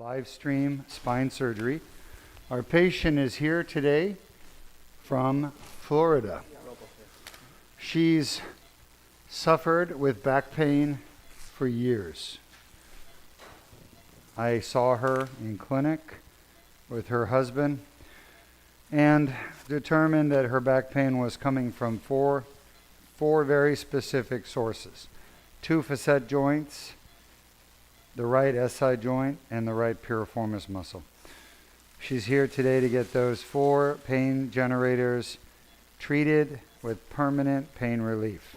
live stream spine surgery. Our patient is here today from Florida. She's suffered with back pain for years. I saw her in clinic with her husband and determined that her back pain was coming from four very specific sources. 2 facet joints, the right SI joint, and the right piriformis muscle. She's here today to get those 4 pain generators treated with permanent pain relief.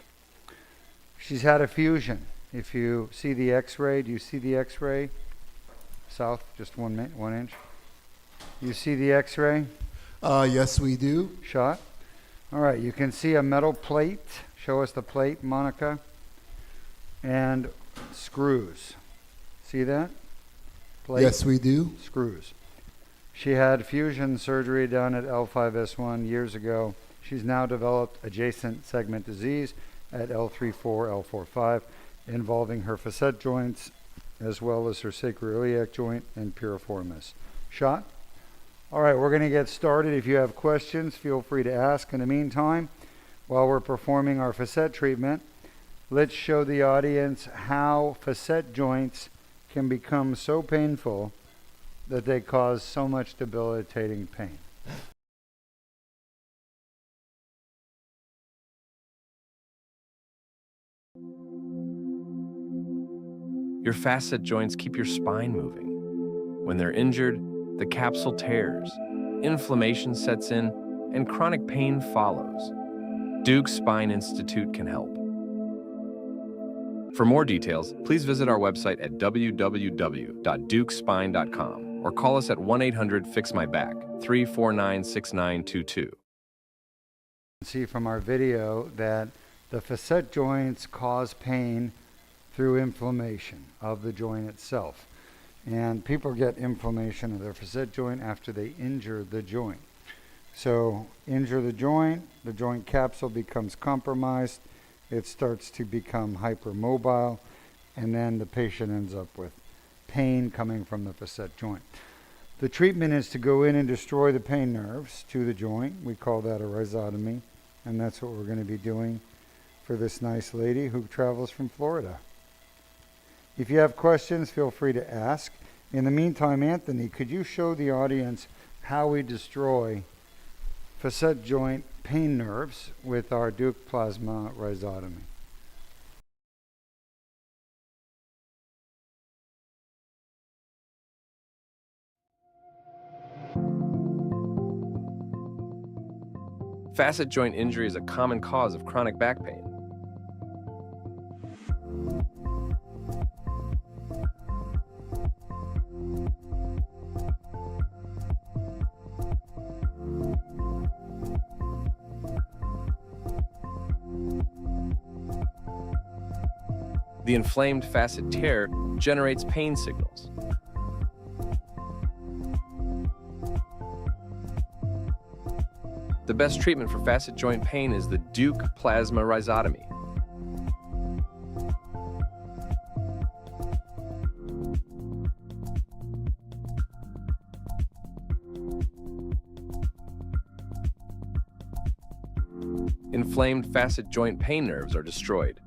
She's had a fusion. If you see the x-ray, do you see the x-ray? South, just 1 inch. You see the x-ray? Yes, we do. Shot. All right, you can see a metal plate. Show us the plate, Monica. And screws. See that? Plate, yes, we do. screws. She had fusion surgery done at L5S1 years ago. She's now developed adjacent segment disease at L34, L45, involving her facet joints as well as her sacroiliac joint and piriformis. Shot? All right, we're going to get started. If you have questions, feel free to ask. In the meantime, while we're performing our facet treatment, let's show the audience how facet joints can become so painful that they cause so much debilitating pain. Your facet joints keep your spine moving. When they're injured, the capsule tears, inflammation sets in, and chronic pain follows. Deuk Spine Institute can help. For more details, please visit our website at www.deukspine.com or call us at 1-800-FIX-MY-BACK, 349-6922. See from our video that the facet joints cause pain through inflammation of the joint itself. And people get inflammation of their facet joint after they injure the joint. So injure the joint capsule becomes compromised, it starts to become hypermobile, and then the patient ends up with pain coming from the facet joint. The treatment is to go in and destroy the pain nerves to the joint. We call that a rhizotomy, and that's what we're going to be doing for this nice lady who travels from Florida. If you have questions, feel free to ask. In the meantime, Anthony, could you show the audience how we destroy facet joint pain nerves with our Deuk plasma rhizotomy? Facet joint injury is a common cause of chronic back pain. The inflamed facet tear generates pain signals. The best treatment for facet joint pain is the Deuk plasma rhizotomy. Inflamed facet joint pain nerves are destroyed.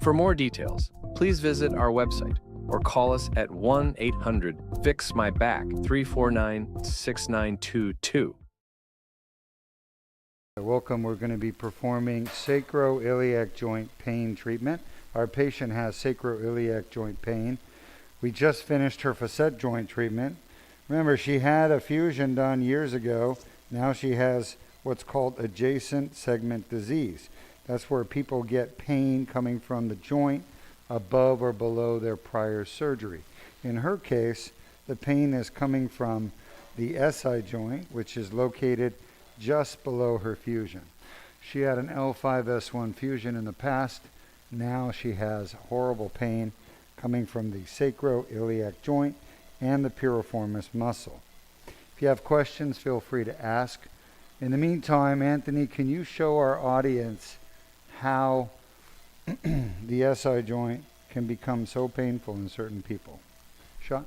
For more details, please visit our website or call us at 1-800-FIX-MY-BACK, 349-6922. Welcome. We're going to be performing sacroiliac joint pain treatment. Our patient has sacroiliac joint pain. We just finished her facet joint treatment. Remember, she had a fusion done years ago. Now she has what's called adjacent segment disease. That's where people get pain coming from the joint above or below their prior surgery. In her case, the pain is coming from the SI joint, which is located just below her fusion. She had an L5S1 fusion in the past. Now she has horrible pain coming from the sacroiliac joint and the piriformis muscle. If you have questions, feel free to ask. In the meantime, Anthony, can you show our audience how the SI joint can become so painful in certain people? Shot.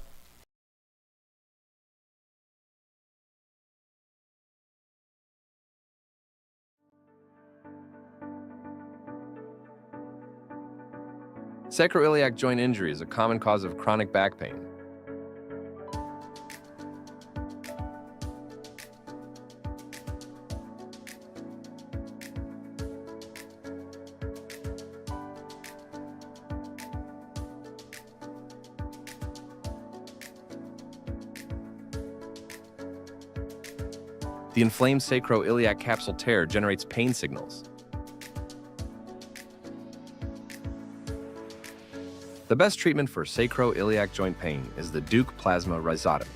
Sacroiliac joint injury is a common cause of chronic back pain. The inflamed sacroiliac capsule tear generates pain signals. The best treatment for sacroiliac joint pain is the Deuk plasma rhizotomy.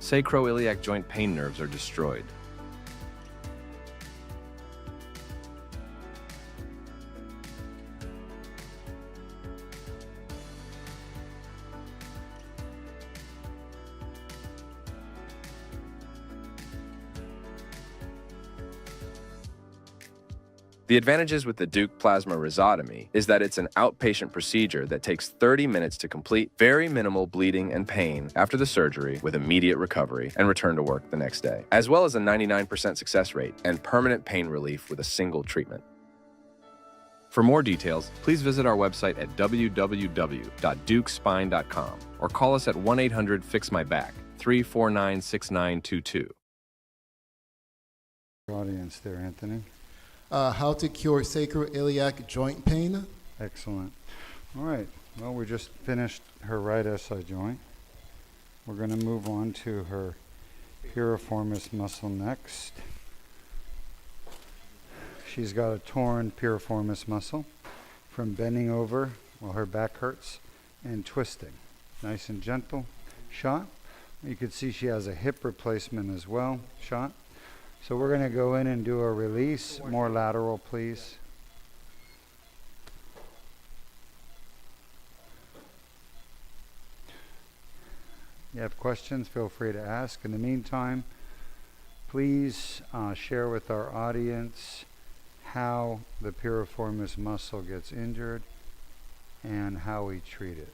Sacroiliac joint pain nerves are destroyed. The advantages with the Deuk plasma rhizotomy is that it's an outpatient procedure that takes 30 minutes to complete, very minimal bleeding and pain after the surgery with immediate recovery and return to work the next day, as well as a 99% success rate and permanent pain relief with a single treatment. For more details, please visit our website at www.deukspine.com or call us at 1-800-FIX-MY-BACK, 349-6922. Audience there, Anthony. How to cure sacroiliac joint pain. Excellent. All right. Well, we just finished her right SI joint. We're going to move on to her piriformis muscle next. She's got a torn piriformis muscle from bending over while her back hurts and twisting. Nice and gentle. Shot. You can see she has a hip replacement as well. Shot. So we're going to go in and do a release. More lateral, please. You have questions, feel free to ask. In the meantime, please share with our audience how the piriformis muscle gets injured and how we treat it.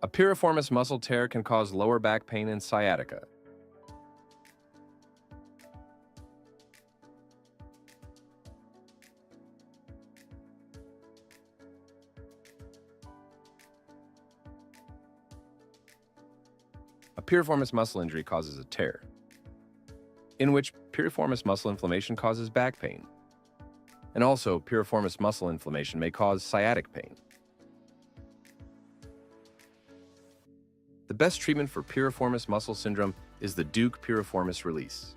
A piriformis muscle tear can cause lower back pain and sciatica. A piriformis muscle injury causes a tear, in which piriformis muscle inflammation causes back pain. And also, piriformis muscle inflammation may cause sciatic pain. The best treatment for piriformis muscle syndrome is the Deuk piriformis release.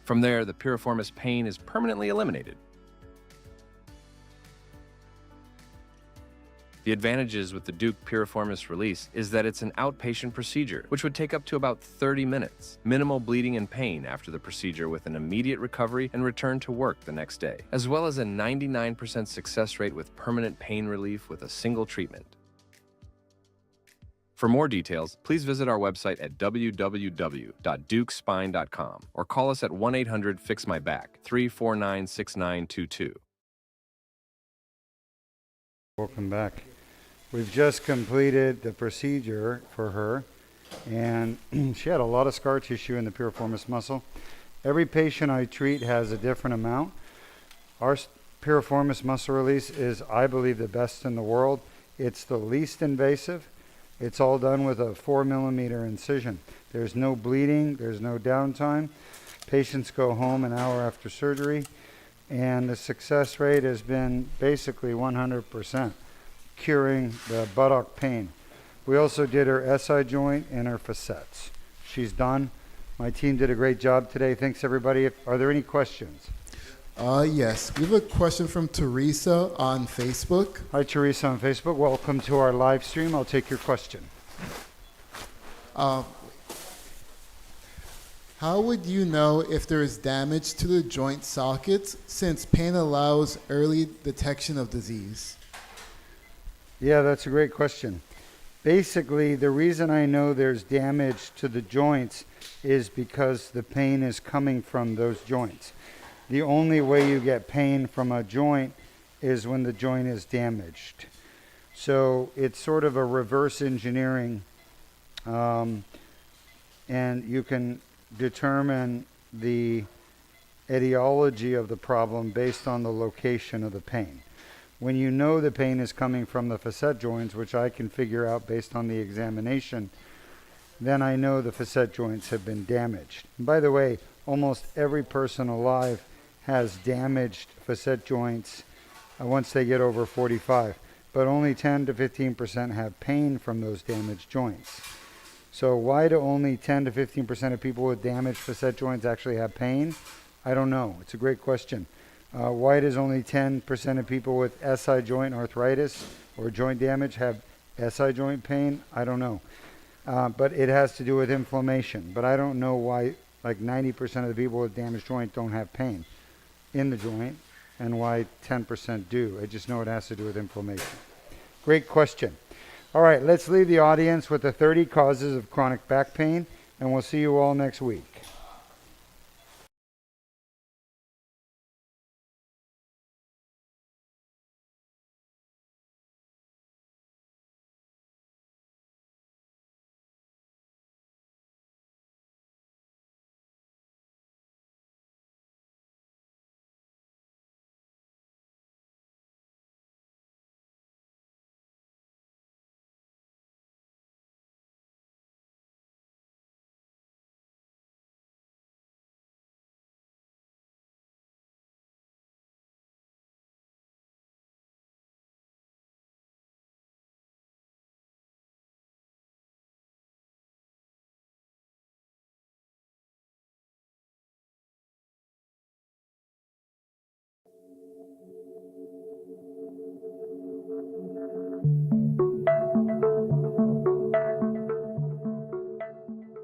From there, the piriformis pain is permanently eliminated. The advantages with the Deuk piriformis release is that it's an outpatient procedure, which would take up to about 30 minutes. Minimal bleeding and pain after the procedure with an immediate recovery and return to work the next day, as well as a 99% success rate with permanent pain relief with a single treatment. For more details, please visit our website at www.deukspine.com or call us at 1-800-FIX-MY-BACK, 349-6922. Welcome back. We've just completed the procedure for her, and she had a lot of scar tissue in the piriformis muscle. Every patient I treat has a different amount. Our piriformis muscle release is, I believe, the best in the world. It's the least invasive. It's all done with a 4mm incision. There's no bleeding, there's no downtime. Patients go home an hour after surgery, and the success rate has been basically 100%, curing the buttock pain. We also did her SI joint and her facets. She's done. My team did a great job today. Thanks, everybody. Are there any questions? Yes. We have a question from Teresa on Facebook. Hi, Teresa on Facebook. Welcome to our live stream. I'll take your question. How would you know if there is damage to the joint sockets, since pain allows early detection of disease? Yeah, that's a great question. Basically, the reason I know there's damage to the joints is because the pain is coming from those joints. The only way you get pain from a joint is when the joint is damaged. So it's sort of a reverse engineering, and you can determine the etiology of the problem based on the location of the pain. When you know the pain is coming from the facet joints, which I can figure out based on the examination, then I know the facet joints have been damaged. And by the way, almost every person alive has damaged facet joints once they get over 45, but only 10 to 15% have pain from those damaged joints. So why do only 10 to 15% of people with damaged facet joints actually have pain? I don't know. It's a great question. Why does only 10% of people with SI joint arthritis or joint damage have SI joint pain? I don't know. But it has to do with inflammation. But I don't know why like 90% of the people with damaged joint don't have pain in the joint and why 10% do. I just know it has to do with inflammation. Great question. All right, let's leave the audience with the 30 causes of chronic back pain, and we'll see you all next week.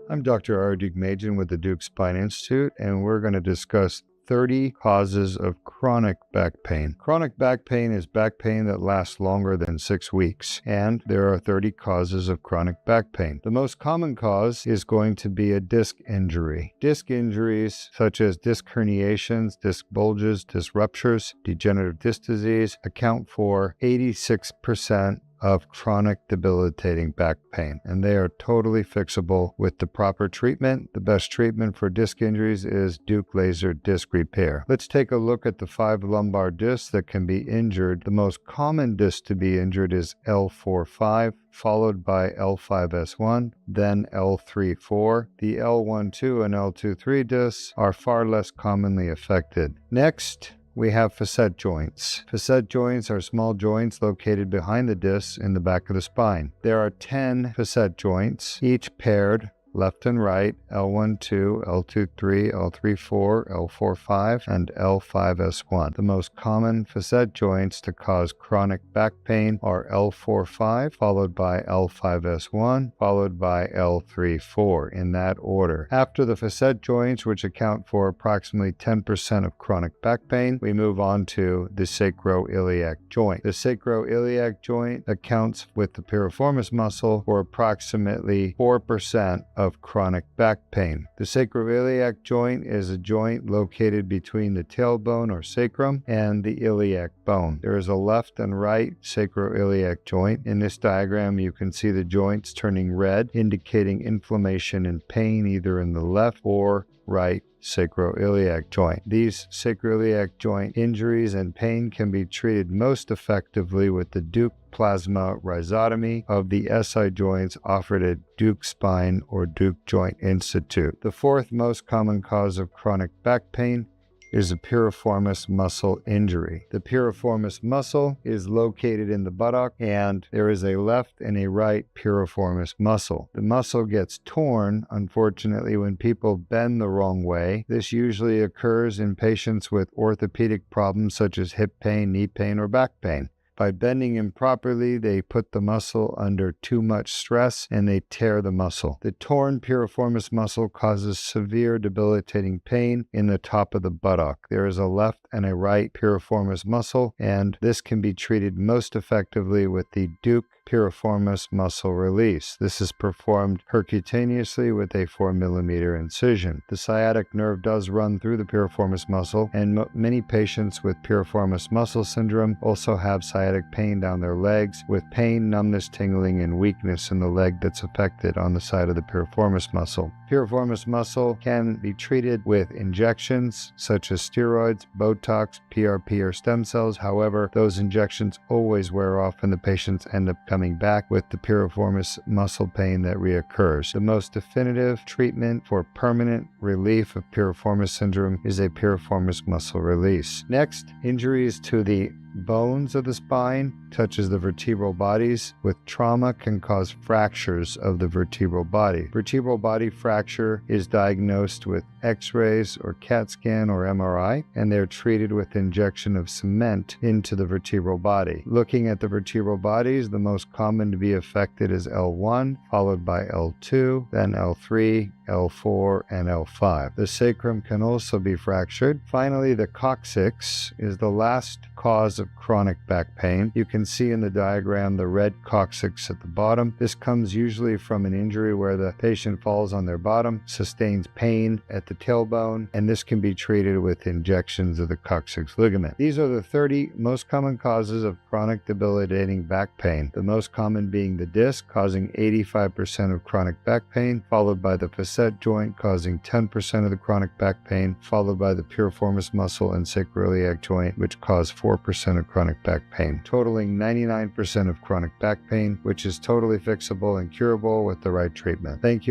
I'm Dr. R. Deukmedjian with the Deuk Spine Institute, and we're going to discuss 30 causes of chronic back pain. Chronic back pain is back pain that lasts longer than 6 weeks, and there are 30 causes of chronic back pain. The most common cause is going to be a disc injury. Disc injuries such as disc herniations, disc bulges, disc ruptures, degenerative disc disease account for 86% of chronic debilitating back pain, and they are totally fixable with the proper treatment. The best treatment for disc injuries is Deuk laser disc repair. Let's take a look at the 5 lumbar discs that can be injured. The most common disc to be injured is L4-5, followed by L5-S1, then L3-4. The L1-2 and L2-3 discs are far less commonly affected. Next, we have facet joints. Facet joints are small joints located behind the discs in the back of the spine. There are 10 facet joints, each paired left and right, L1-2, L2-3, L3-4, L4-5, and L5-S1. The most common facet joints to cause chronic back pain are L4-5, followed by L5-S1, followed by L3-4, in that order. After the facet joints, which account for approximately 10% of chronic back pain, we move on to the sacroiliac joint. The sacroiliac joint accounts with the piriformis muscle for approximately 4% of chronic back pain. The sacroiliac joint is a joint located between the tailbone or sacrum and the iliac bone. There is a left and right sacroiliac joint. In this diagram, you can see the joints turning red, indicating inflammation and pain either in the left or right sacroiliac joint. These sacroiliac joint injuries and pain can be treated most effectively with the Deuk plasma rhizotomy of the SI joints offered at Deuk Spine or Deuk Joint Institute. The fourth most common cause of chronic back pain is a piriformis muscle injury. The piriformis muscle is located in the buttock, and there is a left and a right piriformis muscle. The muscle gets torn, unfortunately, when people bend the wrong way. This usually occurs in patients with orthopedic problems such as hip pain, knee pain, or back pain. By bending improperly, they put the muscle under too much stress and they tear the muscle. The torn piriformis muscle causes severe debilitating pain in the top of the buttock. There is a left and a right piriformis muscle, and this can be treated most effectively with the Deuk piriformis muscle release. This is performed percutaneously with a 4mm incision. The sciatic nerve does run through the piriformis muscle, and many patients with piriformis muscle syndrome also have sciatic pain down their legs, with pain, numbness, tingling, and weakness in the leg that's affected on the side of the piriformis muscle. Piriformis muscle can be treated with injections such as steroids, Botox, PRP, or stem cells. However, those injections always wear off and the patients end up coming back with the piriformis muscle pain that reoccurs. The most definitive treatment for permanent relief of piriformis syndrome is a piriformis muscle release. Next, injuries to the bones of the spine, such as the vertebral bodies, with trauma can cause fractures of the vertebral body. Vertebral body fracture is diagnosed with X-rays or CAT scan or MRI, and they're treated with injection of cement into the vertebral body. Looking at the vertebral bodies, the most common to be affected is L1, followed by L2, then L3, L4, and L5. The sacrum can also be fractured. Finally, the coccyx is the last cause of chronic back pain. You can see in the diagram the red coccyx at the bottom. This comes usually from an injury where the patient falls on their bottom, sustains pain at the tailbone, and this can be treated with injections of the coccyx ligament. These are the 30 most common causes of chronic debilitating back pain, the most common being the disc, causing 85% of chronic back pain, followed by the facet joint, causing 10% of the chronic back pain, followed by the piriformis muscle and sacroiliac joint, which cause 4% of chronic back pain, totaling 99% of chronic back pain, which is totally fixable and curable with the right treatment. Thank you.